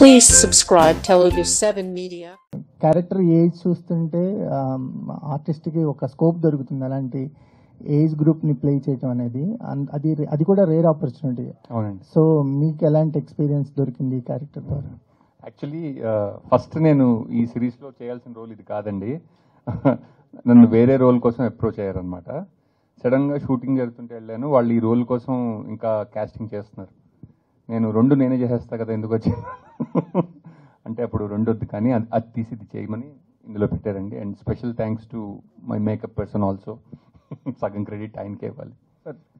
Please subscribe Telugu 7 Media. Character age చూస్తుంటే ఆర్టిస్ట్కి ఒక స్కోప్ దొరుకుతుంది అలాంటి ఏజ్ గ్రూప్ని ప్లే చేయడం అనేది అది కూడా రేర్ ఆపర్చునిటీ. అవునండి. సో మీకు ఎలాంటి ఎక్స్పీరియన్స్ దొరికింది ఈ క్యారెక్టర్ ద్వారా? యాక్చువల్లీ ఫస్ట్ నేను ఈ సిరీస్లో చేయాల్సిన రోల్ ఇది కాదండి. నన్ను వేరే రోల్ కోసం అప్రోచ్ అయ్యారనమాట. సడన్గా షూటింగ్ జరుగుతుంటే వెళ్ళాను, వాళ్ళు ఈ రోల్ కోసం ఇంకా కాస్టింగ్ చేస్తున్నారు. నేను నేనే చేసేస్తా కదా, ఎందుకు వచ్చాను అంటే అప్పుడు వద్దు, కానీ అది తీసి ఇది చేయమని ఇందులో పెట్టారండి. And special thanks to my makeup person also. సగం క్రెడిట్ ఆయనకే ఇవ్వాలి.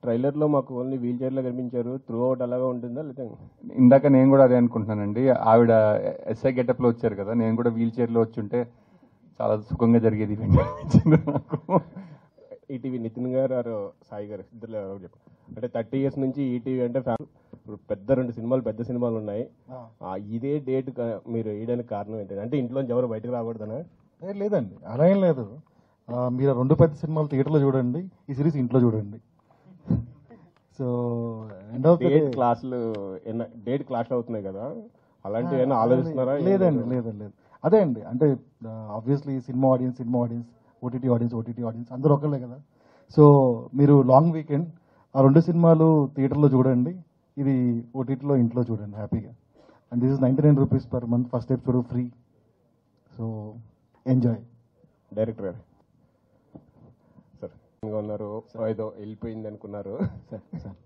ట్రైలర్లో మాకు ఓన్లీ వీల్ చైర్లో కనిపించారు, త్రూ అవుట్ అలాగా ఉంటుందా లేదా? ఇందాక నేను కూడా అదే అనుకుంటున్నానండి. ఆవిడ ఎస్ఐ గెటప్లో వచ్చారు కదా, నేను కూడా వీల్ చైర్లో వచ్చి ఉంటే చాలా సుఖంగా జరిగేది నాకు. ఈటీవీ నితిన్ గారు ఆరు సాయి గారు ఇద్దరు చెప్పు, అంటే 30 years నుంచి ఈటీవీ అంటే పెద్ద సినిమాలు ఉన్నాయి. ఇదే డేట్ మీరు వేయడానికి కారణం ఏంటంటే, అంటే ఇంట్లో ఎవరు బయటకు రాకూడదనా? లేదండి, అలా ఏం లేదు. మీరు 2 పెద్ద సినిమాలు థియేటర్లో చూడండి, ఈ సిరీస్ ఇంట్లో చూడండి. సో డేట్ క్లాస్ అవుతున్నాయి కదా, అలాంటివి ఏమైనా ఆలోచిస్తున్నారా? లేదండి. అదే అండి, అంటే obviously cinema audience, OTT audience అందరూ ఒకళ్ళే కదా. సో మీరు లాంగ్ వీకెండ్ ఆ 2 సినిమాలు థియేటర్లో చూడండి, ఇది ఓటీటీలో ఇంట్లో చూడండి హ్యాపీగా. And this is 99 rupees per month, first episode free. So enjoy. Director గారు సార్ ఉన్నారు, ఏదో వెళ్ళిపోయింది అనుకున్నారు,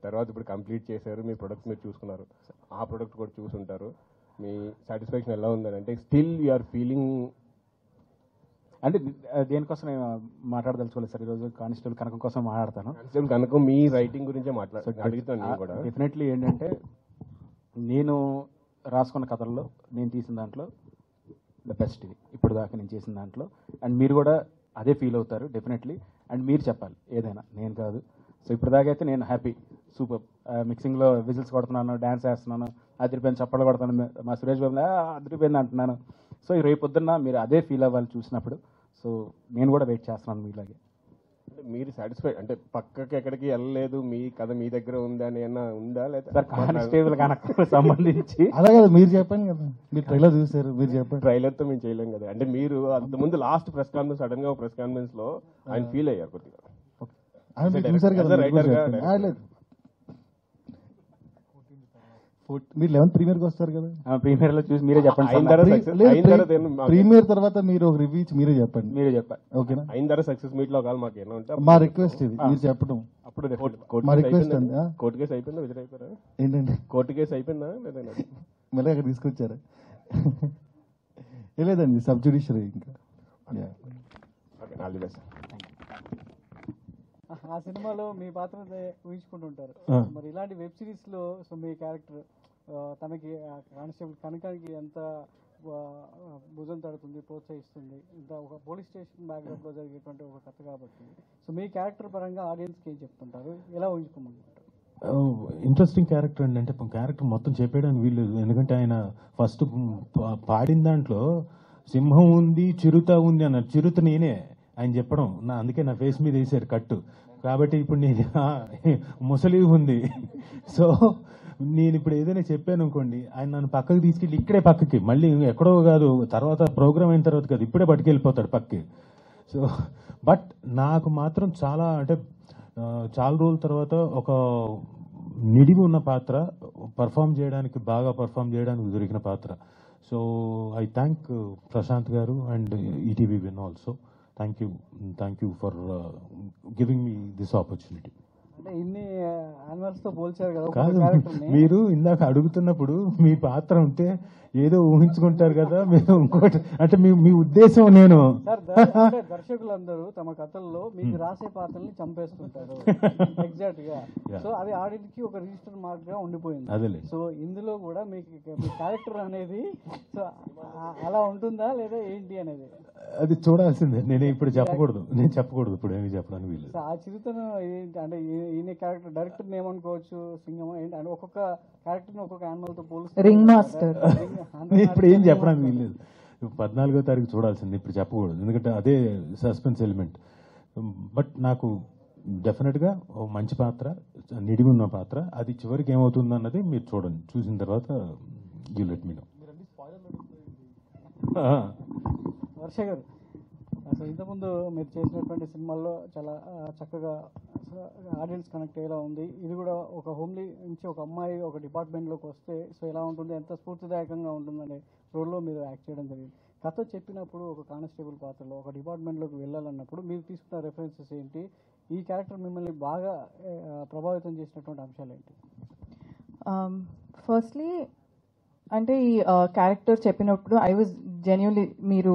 తర్వాత ఇప్పుడు కంప్లీట్ చేశారు, మీ ప్రొడక్ట్ మీరు చూసుకున్నారు, ఆ ప్రొడక్ట్ కూడా చూసుంటారు. మీ సాటిస్ఫాక్షన్ ఎలా ఉందని, అంటే స్టిల్ యూఆర్ ఫీలింగ్? అంటే దేనికోసం నేను మాట్లాడదలుచుకోలేదు సార్ ఈరోజు. కానిస్టేబుల్ కనకం కోసం మాట్లాడతాను. కానిస్టేబుల్ కనకం మీ రైటింగ్ గురించే అడుగుతాను నేను కూడా. డెఫినెట్లీ ఏంటంటే, నేను రాసుకున్న కథల్లో నేను తీసిన దాంట్లో ద బెస్ట్ ఇది ఇప్పుడు దాకా నేను చేసిన దాంట్లో. అండ్ మీరు కూడా అదే ఫీల్ అవుతారు డెఫినెట్లీ. అండ్ మీరు చెప్పాలి ఏదైనా, నేను కాదు. సో ఇప్పుడు దాకా అయితే నేను హ్యాపీ, సూపర్. మిక్సింగ్లో విజిల్స్ కొడుతున్నాను, డ్యాన్స్ వేస్తున్నాను, అదిరిపోయింది చప్పట్లు కొడుతున్నాను, మా సురేష్ బాబు అదిరిపోయింది అంటున్నాను. సో రేపు పొద్దున్న మీరు అదే ఫీల్ అవ్వాలి చూసినప్పుడు. సో నేను కూడా వెయిట్ చేస్తున్నాను మీలాగే. అంటే మీరు సాటిస్ఫై, అంటే పక్కకి ఎక్కడికి వెళ్ళలేదు, మీ కథ మీ దగ్గర ఉందా అని ఏమన్నా ఉందా? లేదా సార్ కానిస్టేబుల్ కనకు సంబంధించి అలా కదా, మీరు చెప్పండి కదా, మీరు ట్రైలర్ చూసారు, మీరు చెప్పండి. ట్రైలర్తో మేము చేయలేం కదా. అంటే మీరు అంతకుముందు లాస్ట్ ప్రెస్ కాన్ఫరెన్స్, సడన్ గా ప్రెస్ కాన్ఫరెన్స్ లో ఆయన ఫీల్ అయ్యారు కొద్దిగా. చూసారు కదా, మీరు 11th ప్రీమియర్కి వస్తారు కదా, ప్రీమియర్ లో చూసి మీరే చెప్పండి. ప్రీమియర్ తర్వాత మీరు ఒక రివ్యూ ఇచ్చి మీరే చెప్పండి. ఓకేనా? అయిన తర్వాత సక్సెస్ మీట్ లో కాదు మాకు ఏమో ఉంటే మా రిక్వెస్ట్ ఇది, మీరు చెప్పడం అప్పుడు మా రిక్వెస్ట్ అండి. కోర్టు కేసు అయిపోయిందా, విజయ్ అయిపోయారా? ఏంటండి కోర్టు కేసు అయిపోయిందా లేదా? మళ్ళీ అక్కడ తీసుకొచ్చారా? లేదండి, సబ్ జ్యుడిషియరీ ఇంకా. ఆ సినిమాలో మీ పాత్ర ఊహించుకుంటుంటారు, మరి ఇలాంటి వెబ్ సిరీస్ లో సో మీ క్యారెక్టర్ తనకి కానిస్టేబుల్ కనకానికి ఎంత భుజం తడుతుంది, ప్రోత్సహిస్తుంది, ఇంత ఒక పోలీస్ స్టేషన్ బ్యాక్గ్రౌండ్ లో జరిగేటువంటి ఒక కథ కాబట్టి, సో మీ క్యారెక్టర్ పరంగా ఆడియన్స్కి ఏం చెప్తుంటారు, ఎలా ఊహించుకోమంటారు? ఇంట్రెస్టింగ్ క్యారెక్టర్ అండి. అంటే క్యారెక్టర్ మొత్తం చెప్పేయడానికి వీల్లేదు, ఎందుకంటే ఆయన ఫస్ట్ పాడిన దాంట్లో సింహం ఉంది, చిరుత ఉంది అన్నారు. చిరుత నేనే ఆయన చెప్పడం, అందుకే నా ఫేస్ మీద వేసారు కట్టు. కాబట్టి ఇప్పుడు నేను ముసలి ఉంది. సో నేను ఇప్పుడు ఏదైనా చెప్పాను అనుకోండి, ఆయన నన్ను పక్కకి తీసుకెళ్ళి ఇక్కడే పక్కకి, మళ్ళీ ఎక్కడో కాదు, తర్వాత ప్రోగ్రామ్ అయిన తర్వాత కాదు, ఇప్పుడే పట్టుకెళ్ళిపోతాడు పక్కకి. సో బట్ నాకు మాత్రం చాలా, అంటే చాలా రోజుల తర్వాత ఒక నిడివి ఉన్న పాత్ర, బాగా పర్ఫామ్ చేయడానికి దొరికిన పాత్ర. సో ఐ థ్యాంక్ ప్రశాంత్ గారు and ETV win also. Thank you for giving me this opportunity. అంటే ఇన్ని యానిమల్స్ తో పోల్చారు కదా, కాదు మీరు ఇందాక అడుగుతున్నప్పుడు మీ పాత్ర ఉంటే ఏదో ఊహించుకుంటారు కదా మీరు, ఇంకోటి అంటే మీ ఉద్దేశం. నేను దర్శకులందరూ తమ కథల్లో మీకు రాసే పాత్రల్ని చంపేస్తుంటారు ఎగ్జాక్ట్ గా. సో అది ఆడియన్స్ కి ఒక రిజిస్టర్ మార్క్ గా ఉండిపోయింది. అదేలే. సో ఇందులో కూడా మీ క్యారెక్టర్ అనేది సో అలా ఉంటుందా లేదా ఏంటి అనేది అది చూడాల్సిందే. నేను ఇప్పుడు చెప్పకూడదు, ఇప్పుడు ఏమి చెప్పడానికి వీలు. ఆ చిరుతను అంటే ఈయన క్యారెక్టర్ డైరెక్టర్ ఏమనుకోవచ్చు, సింగం ఏంటి అంటే ఒక్కొక్క క్యారెక్టర్ ఒక్కొక్క యానిమల్ తో పోలుస్తారు. రింగ్ మాస్టర్ ఇప్పుడు ఏం చెప్పడానికి వీల్లేదు. 14వ తారీఖు చూడాల్సింది, ఇప్పుడు చెప్పకూడదు, ఎందుకంటే అదే సస్పెన్స్ ఎలిమెంట్. బట్ నాకు డెఫినెట్గా ఓ మంచి పాత్ర, నిడివి ఉన్న పాత్ర. అది చివరికి ఏమవుతుంది అన్నది మీరు చూడండి, చూసిన తర్వాత యూ లెట్ మీ నో. వర్ష గారు, అసలు ఇంతకుముందు మీరు చేసినటువంటి సినిమాల్లో చాలా చక్కగా ఆడియన్స్ కనెక్ట్ అయ్యేలా ఉంది. ఇది కూడా ఒక హోమ్లీ నుంచి ఒక అమ్మాయి ఒక డిపార్ట్మెంట్లోకి వస్తే సో ఎలా ఉంటుంది, ఎంత స్ఫూర్తిదాయకంగా ఉంటుందనే రోల్లో మీరు యాక్ట్ చేయడం జరిగింది. కథ చెప్పినప్పుడు ఒక కానిస్టేబుల్ పాత్రలో ఒక డిపార్ట్మెంట్లోకి వెళ్ళాలన్నప్పుడు మీరు తీసుకున్న రెఫరెన్సెస్ ఏంటి, ఈ క్యారెక్టర్ మిమ్మల్ని బాగా ప్రభావితం చేసినటువంటి అంశాలు ఏంటి? ఫస్ట్లీ అంటే ఈ క్యారెక్టర్ చెప్పినప్పుడు ఐ వాజ్ జెన్యున్లీ, మీరు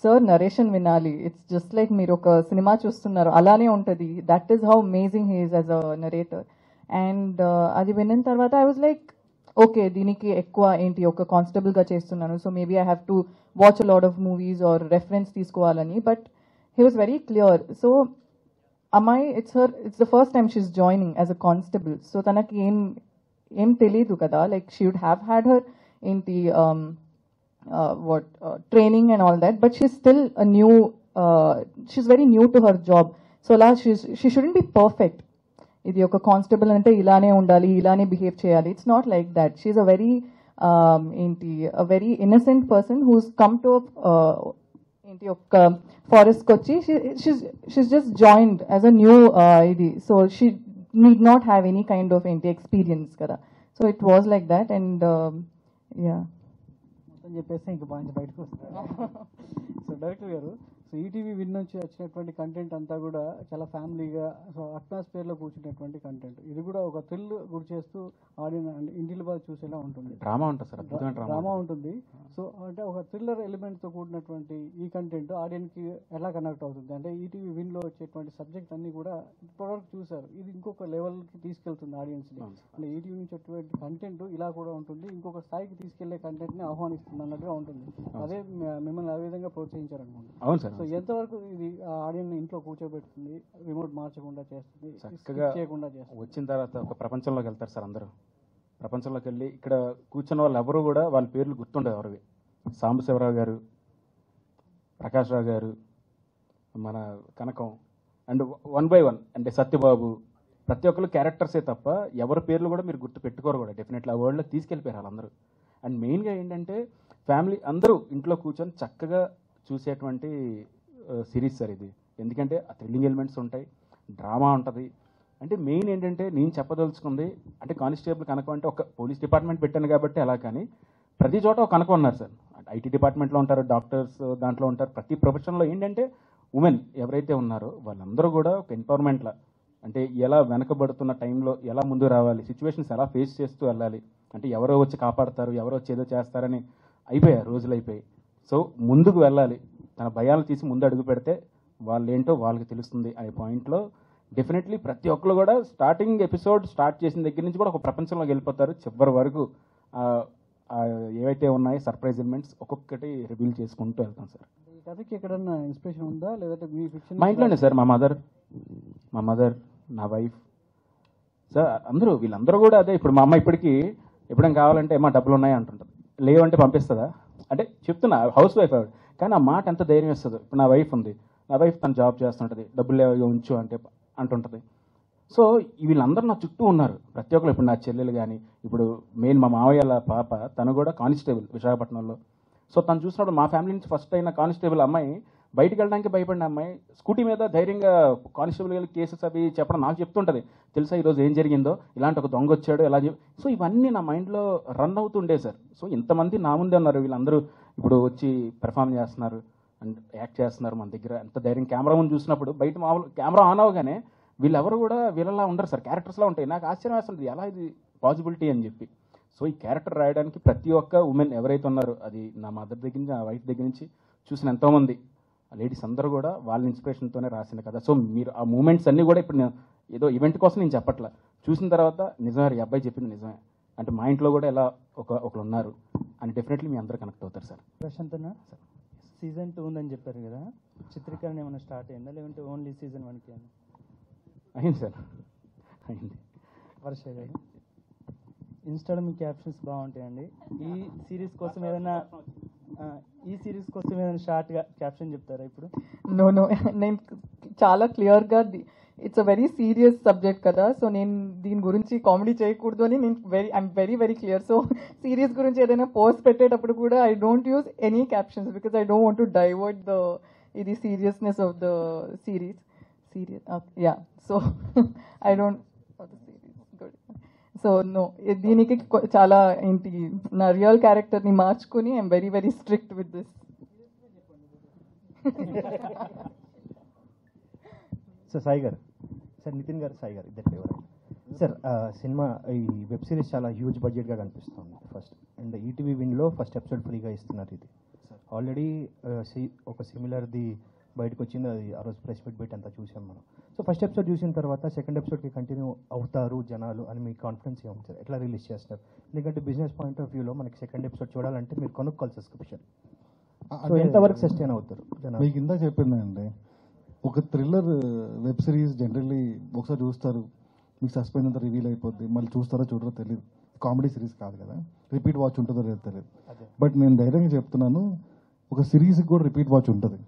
సార్ నరేషన్ వినాలి, ఇట్స్ జస్ట్ లైక్ మీరు ఒక సినిమా చూస్తున్నారు అలానే ఉంటుంది. That is how amazing he is as a narrator. And అది విన్న తర్వాత ఐ వాజ్ లైక్ ఓకే, దీనికి ఎక్కువ ఏంటి, ఒక కానిస్టేబుల్గా చేస్తున్నాను, so maybe I have to watch a lot of movies or reference తీసుకోవాలని. But he was very clear. So అమ్మాయి it's the first time she is joining as a constable. So తనకి ఏం తెలీదు కదా, like she would have had her ఏంటి training and all that, but she's still she's very new to her job. So she shouldn't be perfect. Idi oka constable ante ilane undali, ilane behave cheyali. It's not like that. She's a very a very innocent person who's come to oka forest kochi. She's just joined as a new so she need not have any kind of experience kada. So it was like that. And yeah, అని చెప్పేస్తే ఇంకా బాగా బయటకు వస్తారు. So director గారు, so ETV win నుంచి వచ్చినటువంటి content అంతా కూడా చాలా ఫ్యామిలీగా, సో అట్మాస్ఫియర్లో కూర్చున్నటువంటి కంటెంట్. ఇది కూడా ఒక థ్రిల్ గురి చేస్తూ ఆడియన్స్ ఇంటిలో బాగా చూసేలా ఉంటుంది. డ్రామా ఉంటుంది సార్, అద్భుతమైన డ్రామా ఉంటుంది. సో అంటే ఒక థ్రిల్లర్ ఎలిమెంట్తో కూడినటువంటి ఈ కంటెంట్ ఆడియన్స్కి ఎలా కనెక్ట్ అవుతుంది అంటే ఈటీవీ విన్లో వచ్చేటువంటి సబ్జెక్ట్ అన్ని కూడా ఇప్పటివరకు చూసారు, ఇది ఇంకొక లెవెల్కి తీసుకెళ్తుంది ఆడియన్స్ని. అంటే ఈటీవీ నుంచి వచ్చేటువంటి కంటెంట్ ఇలా కూడా ఉంటుంది, ఇంకొక స్థాయికి తీసుకెళ్లే కంటెంట్ని ఆహ్వానిస్తుంది అన్నట్టుగా ఉంటుంది. అదే మిమ్మల్ని ఆ విధంగా ప్రోత్సహించారనుకోండి. అవును సార్. సో ఎంతవరకు ఇది ఆడియన్ ఇంట్లో కూర్చోబెడుతుంది, రిమోట్ మార్చకుండా చేస్తుంది, చక్కగా చేయకుండా చేస్తుంది? వచ్చిన తర్వాత ఒక ప్రపంచంలోకి వెళ్తారు సార్ అందరూ. ప్రపంచంలోకి వెళ్ళి ఇక్కడ కూర్చున్న వాళ్ళు ఎవరు కూడా వాళ్ళ పేర్లు గుర్తుండదు ఎవరివి. సాంబశివరావు గారు, ప్రకాష్ రావు గారు, మన కనకం, అండ్ 1 by 1 అంటే సత్యబాబు, ప్రతి ఒక్కరు క్యారెక్టర్సే తప్ప ఎవరి పేర్లు కూడా మీరు గుర్తు పెట్టుకోరు కూడా. డెఫినెట్లీ ఆ వరల్డ్లో తీసుకెళ్ళిపోయారు వాళ్ళందరూ. అండ్ మెయిన్గా ఏంటంటే ఫ్యామిలీ అందరూ ఇంట్లో కూర్చొని చక్కగా చూసేటువంటి సిరీస్ సార్ ఇది. ఎందుకంటే ఆ థ్రిల్లింగ్ ఎలిమెంట్స్ ఉంటాయి, డ్రామా ఉంటుంది. అంటే మెయిన్ ఏంటంటే నేను చెప్పదలుచుకుంది అంటే కానిస్టేబుల్ కనకం అంటే ఒక పోలీస్ డిపార్ట్మెంట్ పెట్టాను కాబట్టి అలా, కానీ ప్రతి చోట ఒక కనకం ఉన్నారు సార్. ఐటీ డిపార్ట్మెంట్లో ఉంటారు, డాక్టర్స్ దాంట్లో ఉంటారు. ప్రతి ప్రొఫెషన్లో ఏంటంటే ఉమెన్ ఎవరైతే ఉన్నారో వాళ్ళందరూ కూడా ఒక ఎంపవర్మెంట్లా, అంటే ఎలా వెనకబడుతున్న టైంలో ఎలా ముందు రావాలి, సిచ్యువేషన్స్ ఎలా ఫేస్ చేస్తూ వెళ్ళాలి, అంటే ఎవరో వచ్చి కాపాడతారు, ఎవరో వచ్చి ఏదో చేస్తారని అయిపోయారు, రోజులు అయిపోయి. సో ముందుకు వెళ్ళాలి, తన భయాలు తీసి ముందు అడుగు పెడితే వాళ్ళు ఏంటో వాళ్ళకి తెలుస్తుంది అనే పాయింట్లో డెఫినెట్లీ ప్రతి ఒక్కరు కూడా స్టార్టింగ్ ఎపిసోడ్ స్టార్ట్ చేసిన దగ్గర నుంచి కూడా ఒక ప్రపంచంలోకి వెళ్ళిపోతారు. చివరి వరకు ఏవైతే ఉన్నాయో సర్ప్రైజ్ ఎలిమెంట్స్ ఒక్కొక్కటి రివీల్ చేసుకుంటూ వెళ్తాం సార్. ఈ కథకి ఎక్కడన్నా ఇన్స్పిరేషన్ ఉందా, లేదంటే మీ ఫిక్షన్? మా ఇంట్లోనే సార్, మా మదర్, నా వైఫ్ సార్, అందరూ వీళ్ళందరూ కూడా అదే. ఇప్పుడు మా అమ్మ ఇప్పటికీ ఎప్పుడైనా కావాలంటే మా డబ్బులు ఉన్నాయి అంటుంటుంది, లేవంటే పంపిస్తుందా అంటే చెప్తున్నా, హౌస్ వైఫ్ ఆవిడ, కానీ ఆ మాట ఎంత ధైర్యం ఇస్తుందో. ఇప్పుడు నా వైఫ్ ఉంది, నా వైఫ్ తను జాబ్ చేస్తుంటుంది, డబ్బులు లేవు ఉంచు అంటే అంటుంటుంది. సో వీళ్ళందరూ నా చుట్టూ ఉన్నారు ప్రతి ఒక్కరు. ఇప్పుడు నా చెల్లెలు కానీ, ఇప్పుడు మెయిన్ మా మావయ్యల పాప, తను కూడా కానిస్టేబుల్ విశాఖపట్నంలో. సో తను చూసినప్పుడు మా ఫ్యామిలీ నుంచి ఫస్ట్ అయిన కానిస్టేబుల్ అమ్మాయి, బయటికి వెళ్ళడానికి భయపడిన అమ్మాయి స్కూటీ మీద ధైర్యంగా కానిస్టేబుల్ వెళ్ళి కేసెస్ అవి చెప్పడం నాకు చెప్తుంటుంది. తెలుసా ఈరోజు ఏం జరిగిందో, ఇలాంటి ఒక దొంగ వచ్చాడు ఎలా సో ఇవన్నీ నా మైండ్లో రన్ అవుతుండే సార్. సో ఇంతమంది నా ముందే ఉన్నారు, వీళ్ళందరూ ఇప్పుడు వచ్చి పెర్ఫామ్ చేస్తున్నారు అండ్ యాక్ట్ చేస్తున్నారు మన దగ్గర. ఎంత ధైర్యం కెమెరా ముందు చూసినప్పుడు, బయట మామూలు కెమెరా ఆన్ అవగానే వీళ్ళెవరు కూడా వీళ్ళలా ఉండరు సార్, క్యారెక్టర్స్లా ఉంటాయి. నాకు ఆశ్చర్యం వేస్తుంది ఎలా ఇది పాసిబిలిటీ అని చెప్పి. సో ఈ క్యారెక్టర్ రాయడానికి ప్రతి ఒక్క ఉమెన్ ఎవరైతే ఉన్నారో, అది నా మదర్ దగ్గర నుంచి, నా వైఫ్ దగ్గర నుంచి చూసిన ఎంతోమంది లేడీస్ అందరూ కూడా వాళ్ళ ఇన్స్పిరేషన్తోనే రాసింది కదా. సో మీరు ఆ మూమెంట్స్ అన్నీ కూడా ఇప్పుడు నేను ఏదో ఈవెంట్ కోసం నేను చెప్పట్లా, చూసిన తర్వాత నిజమే, ఈ అబ్బాయి చెప్పింది నిజమే, అంటే మా ఇంట్లో కూడా ఎలా ఒకరు ఉన్నారు అని డెఫినెట్లీ మీ అందరూ కనెక్ట్ అవుతారు సార్. ప్రశాంత్ అన్న, సీజన్ 2 ఉందని చెప్పారు కదా, చిత్రీకరణ ఏమైనా స్టార్ట్ అయిందా, లేదంటే ఓన్లీ సీజన్ 1కి? అయింది సార్, అయింది. వర్ష గారు, ఇన్స్టాలో మీ క్యాప్షన్స్ బాగుంటాయండి. ఈ సిరీస్ కోసం ఏదైనా షార్ట్గా క్యాప్షన్ చెప్తారా ఇప్పుడు? నో నేను చాలా క్లియర్గా it's a very serious subject కదా, సో నేను దీని గురించి కామెడీ చేయకూడదు అని నేను I'm very very clear. So serious గురించి ఏదైనా పోస్ట్ పెట్టేటప్పుడు కూడా I don't use any captions because I don't want to divert the ఇది seriousness of the series. Yeah, so I don't good. So no, దీనికి చాలా ఏంటి నా రియల్ క్యారెక్టర్ని మార్చుకుని I'm very very strict with this. Sir Sai garu, sir Nitin garu, Sai garu ఇద్దరు ఎవరు sir? Cinema ఈ వెబ్ సిరీస్ చాలా హ్యూజ్ బడ్జెట్గా కనిపిస్తుంది ఫస్ట్, అండ్ ఈటీవీ విన్లో ఫస్ట్ ఎపిసోడ్ ఫ్రీగా ఇస్తున్నారు. ఇది ఆల్రెడీ ఒక సిమిలర్ది బయటకు వచ్చింది, అది ఆ రోజు ప్రెస్ మీట్ పెట్టి అంతా చూసాం మనం. సో ఫస్ట్ ఎపిసోడ్ చూసిన తర్వాత సెకండ్ ఎపిసోడ్కి కంటిన్యూ అవుతారు జనాలు అని మీ కాన్ఫిడెన్స్ ఏముంది సార్? ఎట్లా రిలీజ్ చేస్తారు? ఎందుకంటే బిజినెస్ పాయింట్ ఆఫ్ వ్యూలో మనకి సెకండ్ ఎపిసోడ్ చూడాలంటే మీరు కొనుక్కోవాలి సబ్స్క్రిప్షన్. సో ఎంతవరకు సస్టైన్ అవుతారు జనాలు? మీకు ఇందా చెప్పిందండి, ఒక థ్రిల్లర్ వెబ్ సిరీస్ జనరల్లీ ఒకసారి చూస్తారు, మీకు సస్పెన్స్ అంతా రివీల్ అయిపోద్ది, మళ్ళీ చూస్తారో చూడరో తెలియదు. కామెడీ సిరీస్ కాదు కదా, రిపీట్ వాచ్ ఉంటుందో లేదో తెలియదు. బట్ నేను ధైర్యంగా చెప్తున్నాను, ఒక సిరీస్కి కూడా రిపీట్ వాచ్ ఉంటుంది.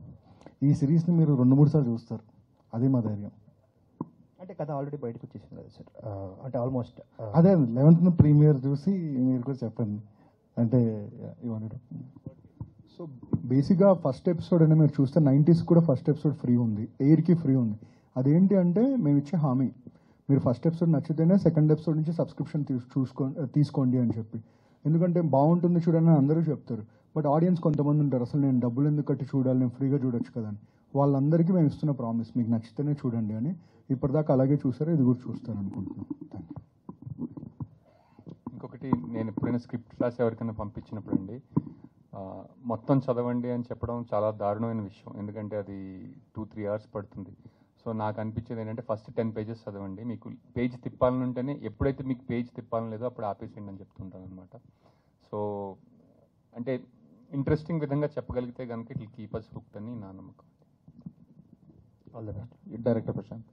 ఈ సిరీస్ని మీరు 2-3 సార్లు చూస్తారు, అదే మా ధైర్యం. అంటే కథ ఆల్రెడీ బయటకు వచ్చేసింది కదా సార్, అంటే ఆల్మోస్ట్ అదే 11th ప్రీమియర్ చూసి మీరు కూడా చెప్పండి అంటే ఇవ్వండి. సో బేసిక్గా ఫస్ట్ ఎపిసోడ్ అనేది మీరు చూస్తే 90s కూడా ఫస్ట్ ఎపిసోడ్ ఫ్రీ ఉంది, ఎయిర్కి ఫ్రీ ఉంది. అదేంటి అంటే మేము ఇచ్చే హామీ, మీరు ఫస్ట్ ఎపిసోడ్ నచ్చితేనే సెకండ్ ఎపిసోడ్ నుంచి సబ్స్క్రిప్షన్ తీసుకోండి అని చెప్పి. ఎందుకంటే బాగుంటుంది చూడండి అని అందరూ చెప్తారు, బట్ ఆడియన్స్ కొంతమంది ఉంటారు అసలు నేను డబ్బులు ఎందుకు కట్టి చూడాలి, నేను ఫ్రీగా చూడొచ్చు కదా అని. వాళ్ళందరికీ మేము ఇస్తున్న ప్రామిస్, మీకు నచ్చితేనే చూడండి అని. ఇప్పటిదాకా అలాగే చూసారు, ఇది కూడా చూస్తారు అనుకుంటున్నాను. Thank you. ఇంకొకటి, నేను ఎప్పుడైనా స్క్రిప్ట్ రాసి ఎవరికైనా పంపించినప్పుడు అండి, మొత్తం చదవండి అని చెప్పడం చాలా దారుణమైన విషయం. ఎందుకంటే అది 2-3 hours పడుతుంది. సో నాకు అనిపించేది ఏంటంటే ఫస్ట్ 10 pages చదవండి, మీకు పేజ్ తిప్పాలని ఉంటేనే, ఎప్పుడైతే మీకు పేజ్ తిప్పాలని లేదో అప్పుడు ఆపేసేయండి అని చెప్తుంటాను అనమాట. సో అంటే ఇంట్రెస్టింగ్ విధంగా చెప్పగలిగితే కనుక it will keep us hooked అని నా నమ్మకం. All the best. Director Prashant.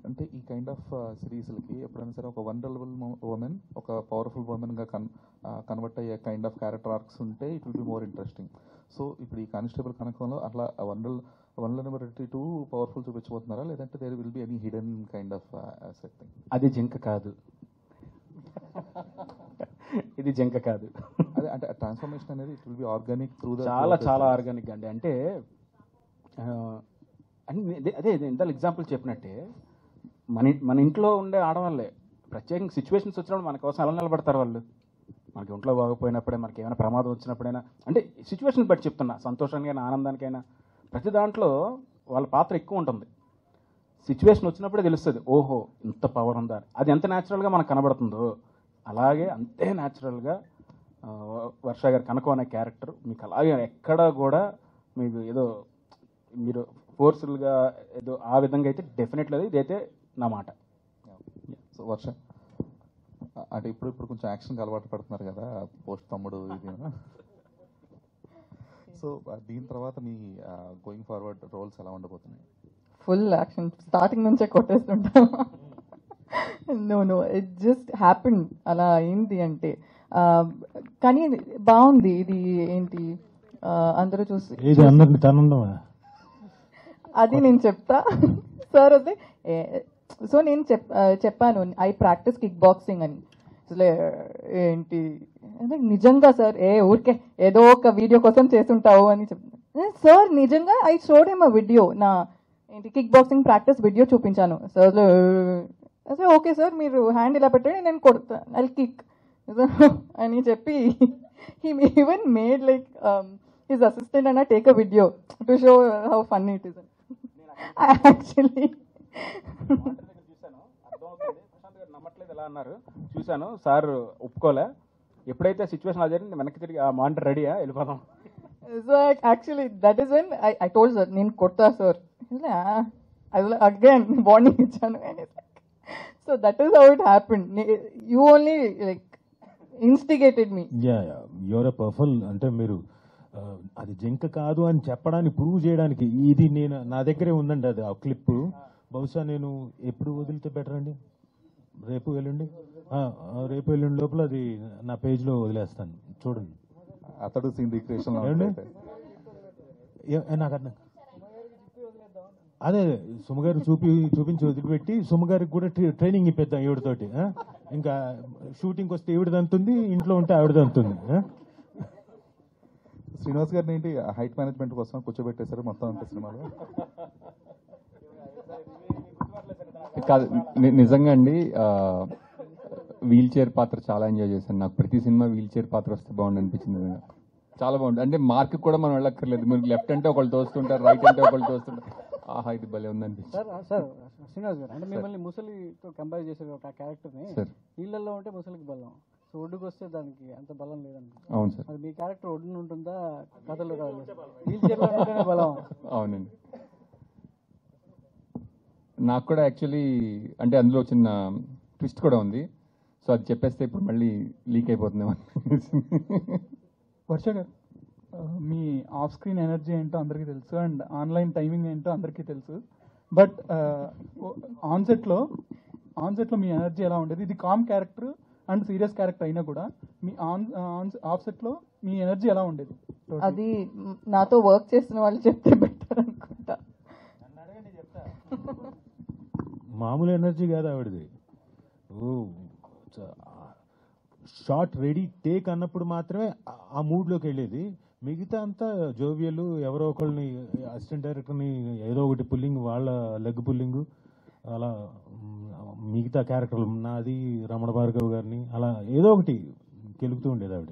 అంటే ఈ కైండ్ ఆఫ్ సిరీస్లకి ఎప్పుడైనా సరే ఒక వనరబుల్ ఉమెన్ ఒక పవర్ఫుల్ ఉమెన్గా కన్వర్ట్ అయ్యే కైండ్ ఆఫ్ క్యారెక్టర్ ఆర్క్స్ ఉంటే it will be more interesting. So ఇప్పుడు ఈ కానిస్టేబుల్ కనకంలో అట్లా వనరబిలిటీ టు పవర్ఫుల్ చూపించబోతున్నారా, లేదంటే there will be any hidden kind of thing? అది జింక కాదు, ఇది జింక కాదు. అదే అంటే ట్రాన్స్ఫర్మేషన్ అనేది it will B organic through the చాలా చాలా ఆర్గానిక్ అండి. అంటే అదే ఇంత ఎగ్జాంపుల్ చెప్పినట్టే మన ఇంట్లో ఉండే ఆడవాళ్ళే ప్రత్యేకంగా సిచ్యువేషన్స్ వచ్చినప్పుడు మన కోసం ఎలా నిలబడతారు వాళ్ళు. మనకి ఒంట్లో బాగోపోయినప్పుడే, మనకి ఏమైనా ప్రమాదం వచ్చినప్పుడైనా, అంటే సిచ్యువేషన్ బట్టి చెప్తున్నా, సంతోషానికైనా ఆనందానికైనా ప్రతి దాంట్లో వాళ్ళ పాత్ర ఎక్కువ ఉంటుంది. సిచ్యువేషన్ వచ్చినప్పుడే తెలుస్తుంది, ఓహో ఇంత పవర్ ఉందా. అది ఎంత న్యాచురల్గా మనకు కనబడుతుందో అలాగే అంతే న్యాచురల్గా వర్ష గారి కనకం అనే క్యారెక్టర్ మీకు అలాగే ఎక్కడా కూడా మీకు ఏదో మీరు ఫోర్స్ఫుల్గా ఏదో ఆ విధంగా అయితే డెఫినెట్లీ ఇదైతే నా మాట. సో వర్ష అంటే ఇప్పుడు కొంచెం యాక్షన్కి అలవాటు పడుతున్నారు కదా, పోస్ట్ తమ్ముడు ఇది. సో దీని తర్వాత మీ గోయింగ్ ఫార్వర్డ్ రోల్స్ ఎలా ఉండబోతున్నాయి? ఫుల్ యాక్షన్, స్టార్టింగ్ నుంచే కొట్టేస్తుంటాం. నో ఇట్ జస్ట్ హ్యాపెన్, అలా అయింది అంటే. కానీ బాగుంది ఇది. ఏంటి అందరూ చూసి అందరిని తనందమా అది నేను చెప్తా సార్. అదే సో నేను చెప్పాను ఐ ప్రాక్టీస్ కిక్ బాక్సింగ్ అని. అసలు ఏంటి నిజంగా సార్ ఊరికే ఏదో ఒక వీడియో కోసం చేస్తుంటావు అని చెప్తాను సార్. నిజంగా I showed him a video, నా ఏంటి కిక్ బాక్సింగ్ ప్రాక్టీస్ వీడియో చూపించాను సార్. అసలు ఓకే సార్ మీరు హ్యాండ్ ఇలా పెట్టండి నేను కొడతాను, ఐ కిక్ అని చెప్పి he even made like his assistant అన్న take a video to show how funny it is. Actually నమ్మట్లేదు ఎలా అన్నారు చూశాను సార్, ఒప్పుకోలే. ఎప్పుడైతే సిచ్యువేషన్ అదే వెనక్కి తిరిగి ఆ మానిటర్ రెడీయా వెళ్ళిపోదాం. So actually that is when I told sir నేను కొడతా సార్. అగైన్ వార్నింగ్ ఇచ్చాను. So that is how it happened. You only like instigated me. Your a powerful అంటే మీరు అది జింక కాదు అని చెప్పడానికి ప్రూవ్ చేయడానికి ఇది నేను నా దగ్గరే ఉందండి. అది ఆ క్లిప్ బహుశా నేను ఎప్పుడు వదిలితే బెటర్ అండి, రేపు ఎల్లుండి లోపల అది నా పేజ్లో వదిలేస్తాను చూడండి. అతడు సీన్ రిక్రియేషన్ నాకు అర్థం అదే సుమగారు చూపించి వదిలిపెట్టి సుమగారికి కూడా ట్రైనింగ్ ఇప్పిద్దాం ఈవిడతోటి. ఇంకా షూటింగ్కి వస్తే ఈవిడదంతుంది, ఇంట్లో ఉంటే ఆవిడదంతుంది. శ్రీనివాస్ గారిని ఏంటి హైట్ మేనేజ్మెంట్ కోసం కూర్చోబెట్టేశారు మొత్తం అంత సినిమాలో. కాదు, నిజంగా అండి వీల్ చైర్ పాత్ర చాలా ఎంజాయ్ చేశాను. నాకు ప్రతి సినిమా వీల్ చైర్ పాత్ర వస్తే బాగుండు అనిపించింది. చాలా బాగుంది. అంటే మార్క్ కూడా మనం వెళ్ళక్కర్లేదు. మీరు లెఫ్ట్ అంటే ఒకళ్ళు తోస్తుంటారు, రైట్ అంటే ఒకళ్ళు తోస్తుంటారు. ఆహా, ఇది భలే ఉందనిపించింది. సార్ శ్రీనివాస్ గారు, అంటే మిమ్మల్ని ముసలితో కంపేర్ చేసే ఒక క్యారెక్టర్ని నీళ్ళల్లో ఉంటే ముసలికి బలం, సో ఒడ్డుకు వస్తే దానికి అంత బలం లేదండి. అవును సార్. అది మీ క్యారెక్టర్ ఒడ్డున ఉంటుందా కథలో కాదు, వీల్ చైర్లో ఉంటేనే బలం? అవునండి. నాకు కూడా యాక్చువల్లీ అంటే అందులో చిన్న ట్విస్ట్ కూడా ఉంది. సో అది చెప్పేస్తే ఇప్పుడు మళ్ళీ లీక్ అయిపోతుంది. వర్ష గారు, మీ ఆఫ్ స్క్రీన్ ఎనర్జీ ఏంటో అందరికీ తెలుసు అండ్ ఆన్లైన్ టైమింగ్ ఏంటో అందరికీ తెలుసు. బట్ ఆన్సెట్లో మీ ఎనర్జీ ఎలా ఉండేది? ఇది calm character and serious character అయినా కూడా మీ ఆఫ్సెట్లో మీ ఎనర్జీ ఎలా ఉండేది? అది నాతో వర్క్ చేసిన వాళ్ళు చెప్తే బెటర్ అనుకుంటా. మామూలు ఎనర్జీ కాదు ఆవిడది. షార్ట్ రెడీ టేక్ అన్నప్పుడు మాత్రమే ఆ మూడ్లోకి వెళ్ళేది. మిగతా అంతా జోవియలు, ఎవరో ఒకళ్ళని అసిస్టెంట్ డైరెక్టర్ని ఏదో ఒకటి పుల్లింగ్, వాళ్ళ లెగ్ పుల్లింగ్, అలా మిగతా క్యారెక్టర్లు నాది, రమణ భార్గవ్ గారిని అలా ఏదో ఒకటి కెలుగుతూ ఉండేది ఆవిడ.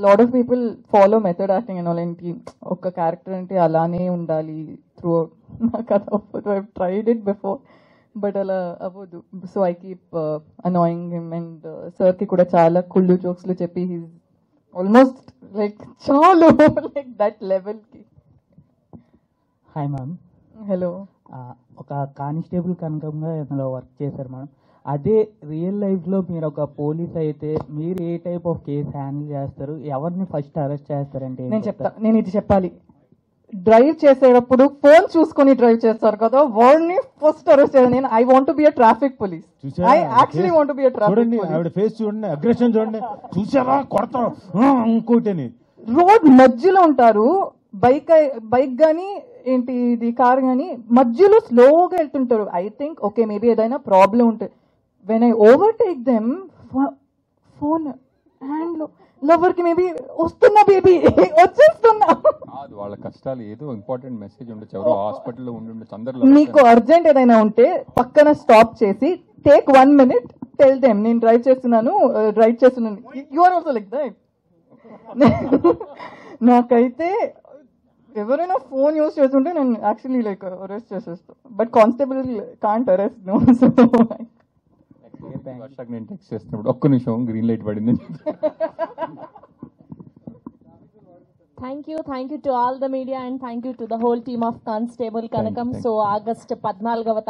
Lot of people follow method acting and all. ఏంటి ఒక క్యారెక్టర్ అంటే అలానే ఉండాలి త్రూ అవుట్. నాకు అది అవ్వదు. I tried it before but అలా అవ్వదు. So I keep annoying him. And సార్కి కూడా చాలా కుళ్ళు జోక్స్లు చెప్పి హీస్ ఆల్మోస్ట్ లైక్ చాలు లైక్ దట్ లెవెల్కి. Hi ma'am. హలో. ఒక కానిస్టేబుల్ కనకంగా ఇందులో వర్క్ చేశారు మేడం. అదే రియల్ లైఫ్లో మీరు ఒక పోలీస్ అయితే మీరు ఏ టైప్ ఆఫ్ కేసు హ్యాండిల్ చేస్తారు? ఎవరిని ఫస్ట్ అరెస్ట్ చేస్తారంటే? నేను ఇది చెప్పాలి. డ్రైవ్ చేసేటప్పుడు ఫోన్ చూసుకొని డ్రైవ్ చేస్తారు కదా, వాడిని ఫస్ట్ అరెస్ట్ చేయాలి. నేను I want be a traffic police. I actually want be a traffic చూడండి ఆవిడ ఫేస్ చూడండి, అగ్రెషన్ చూడండి. చూసారా కొడతాం ఇంకోటి. రోడ్ మధ్యలో ఉంటారు, బైక్ గానీ ఏంటి ఇది కార్ గానీ మధ్యలో స్లోగా వెళ్తుంటారు. ఐ థింక్ ఓకే మేబీ ఏదైనా ప్రాబ్లం ఉంటుంది. When I overtake them, phone హ్యాండ్లో లవర్ కి మేబీ వస్తున్నా బేబీ వచ్చేస్తున్నా. వాళ్ళ కష్టాలు ఏదో ఇంపార్టెంట్ మెసేజ్ ఉండొచ్చు, ఎవరో హాస్పిటల్లో ఉండి అందరూ. మీకు అర్జెంట్ ఏదైనా ఉంటే పక్కన స్టాప్ చేసి టేక్ 1 minute, టెల్ దెమ్ నేను డ్రైవ్ చేస్తున్నాను. You are also like that. నాకైతే ఎవరైనా ఫోన్ యూజ్ చేస్తుంటే నేను యాక్చువల్లీ లైక్ అరెస్ట్ చేసేస్తాను. But constable can't arrest no. So వర్షకు నేను టెక్స్ట్ చేస్తున్నప్పుడు ఒక్క నిమిషం గ్రీన్ లైట్ పడింది. Thank you to all the media and thank you to the whole team of Constable Kanakam. So August 14వ